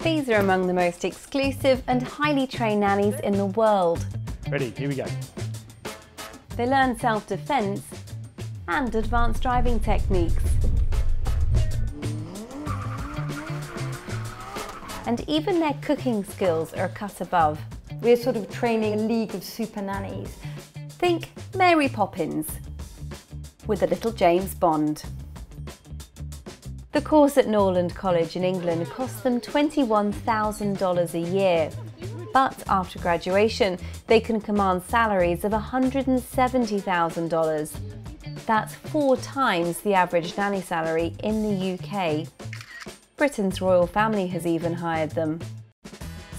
These are among the most exclusive and highly trained nannies in the world. Ready, here we go. They learn self-defense and advanced driving techniques. And even their cooking skills are a cut above. We're sort of training a league of super nannies. Think Mary Poppins with a little James Bond. The course at Norland College in England cost them $21,000 a year. But after graduation, they can command salaries of $170,000. That's 4 times the average nanny salary in the UK. Britain's royal family has even hired them.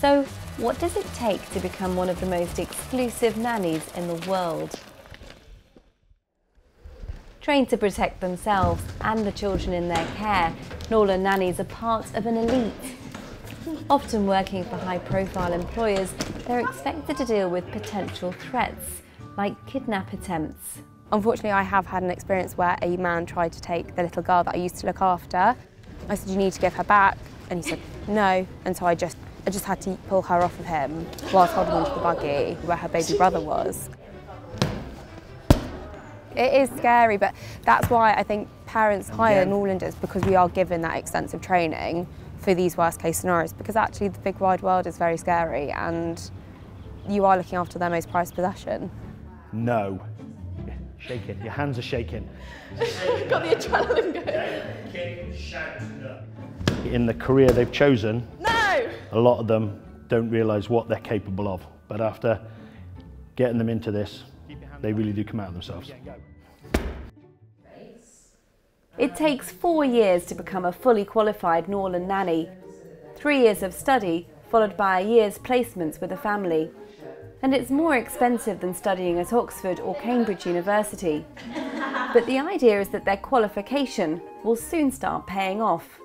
So, what does it take to become one of the most exclusive nannies in the world? Trained to protect themselves and the children in their care, Norland nannies are part of an elite. Often working for high-profile employers, they're expected to deal with potential threats, like kidnap attempts. Unfortunately, I have had an experience where a man tried to take the little girl that I used to look after. I said, "You need to give her back," and he said, "No," and so I just had to pull her off of him whilst holding onto the buggy where her baby brother was. It is scary, but that's why I think parents hire Norlanders, because we are given that extensive training for these worst case scenarios, because actually the big wide world is very scary and you are looking after their most prized possession. No. Shaking, your hands are shaking. Got the adrenaline going. In the career they've chosen, No! a lot of them don't realise what they're capable of, but after getting them into this, they really do come out of themselves. It takes 4 years to become a fully qualified Norland nanny. 3 years of study, followed by a year's placements with a family. And it's more expensive than studying at Oxford or Cambridge University. But the idea is that their qualification will soon start paying off.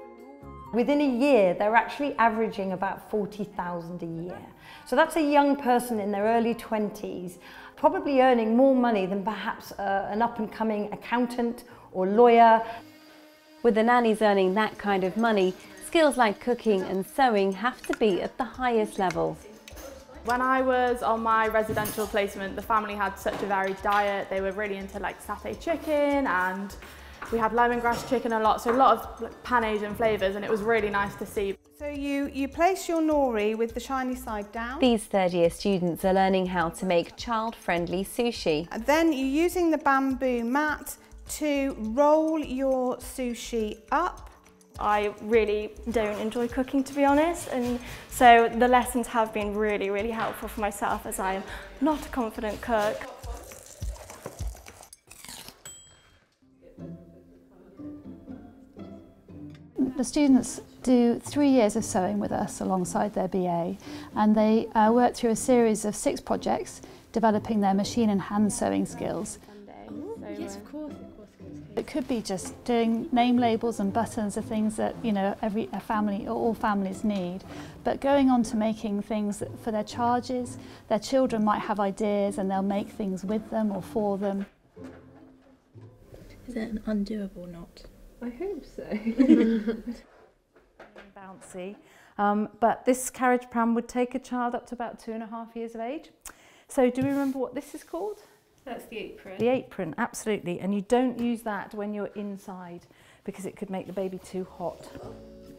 Within a year, they're actually averaging about $40,000 a year. So that's a young person in their early 20s, probably earning more money than perhaps an up-and-coming accountant or lawyer. With the nannies earning that kind of money, skills like cooking and sewing have to be at the highest level. When I was on my residential placement, the family had such a varied diet. They were really into like satay chicken, and we had lemongrass chicken a lot, so a lot of like, Pan-Asian flavours, and it was really nice to see. So you place your nori with the shiny side down. These third-year students are learning how to make child-friendly sushi. And then you're using the bamboo mat to roll your sushi up. I really don't enjoy cooking, to be honest, and so the lessons have been really, really helpful for myself, as I am not a confident cook. The students do 3 years of sewing with us alongside their BA, and they work through a series of 6 projects developing their machine and hand sewing skills. Yes, of course. It could be just doing name labels and buttons, are things that a family or all families need, but going on to making things for their charges. Their children might have ideas and they'll make things with them or for them. Is it an undoable knot? I hope so. Bouncy, but this carriage pram would take a child up to about 2.5 years of age. So do we remember what this is called? That's the apron. The apron, absolutely, and you don't use that when you're inside because it could make the baby too hot.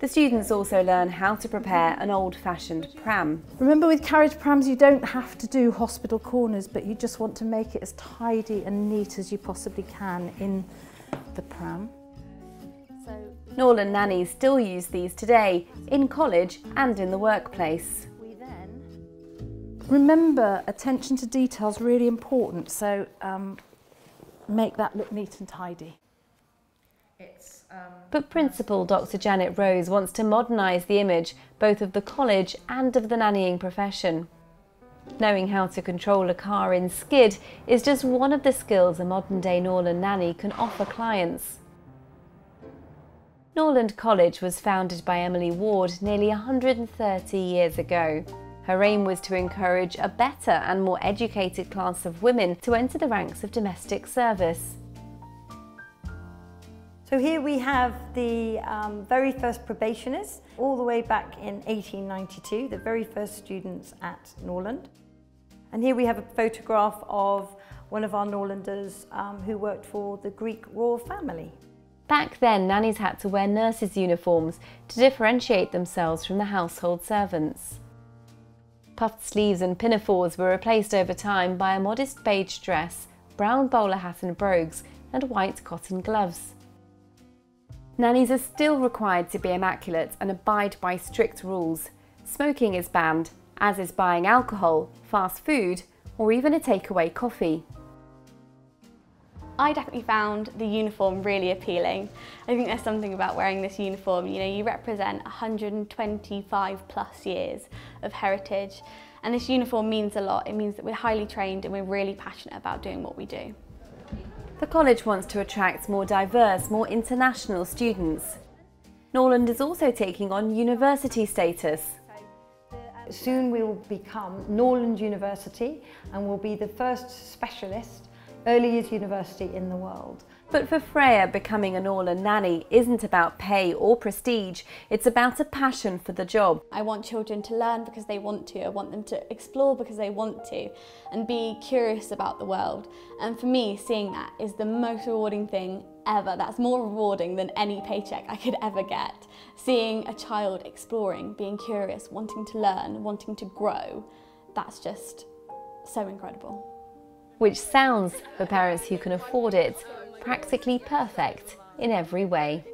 The students also learn how to prepare an old-fashioned pram. Remember, with carriage prams you don't have to do hospital corners, but you just want to make it as tidy and neat as you possibly can in the pram. Norland nannies still use these today, in college and in the workplace. Remember, attention to detail is really important, so make that look neat and tidy. But Principal Dr. Janet Rose wants to modernise the image both of the college and of the nannying profession. Knowing how to control a car in skid is just one of the skills a modern-day Norland nanny can offer clients. Norland College was founded by Emily Ward nearly 130 years ago. Her aim was to encourage a better and more educated class of women to enter the ranks of domestic service. So here we have the very first probationers, all the way back in 1892, the very first students at Norland. And here we have a photograph of one of our Norlanders who worked for the Greek royal family. Back then, nannies had to wear nurses' uniforms to differentiate themselves from the household servants. Puffed sleeves and pinafores were replaced over time by a modest beige dress, brown bowler hat and brogues, and white cotton gloves. Nannies are still required to be immaculate and abide by strict rules. Smoking is banned, as is buying alcohol, fast food, or even a takeaway coffee. I definitely found the uniform really appealing. I think there's something about wearing this uniform, you know, you represent 125 plus years of heritage, and this uniform means a lot. It means that we're highly trained and we're really passionate about doing what we do. The college wants to attract more diverse, more international students. Norland is also taking on university status. Soon we will become Norland University and will be the first specialist early years university in the world. But for Freya, becoming a Norland nanny isn't about pay or prestige, it's about a passion for the job. I want children to learn because they want to, I want them to explore because they want to, and be curious about the world. And for me, seeing that is the most rewarding thing ever. That's more rewarding than any paycheck I could ever get. Seeing a child exploring, being curious, wanting to learn, wanting to grow, that's just so incredible. Which sounds, for parents who can afford it, practically perfect in every way.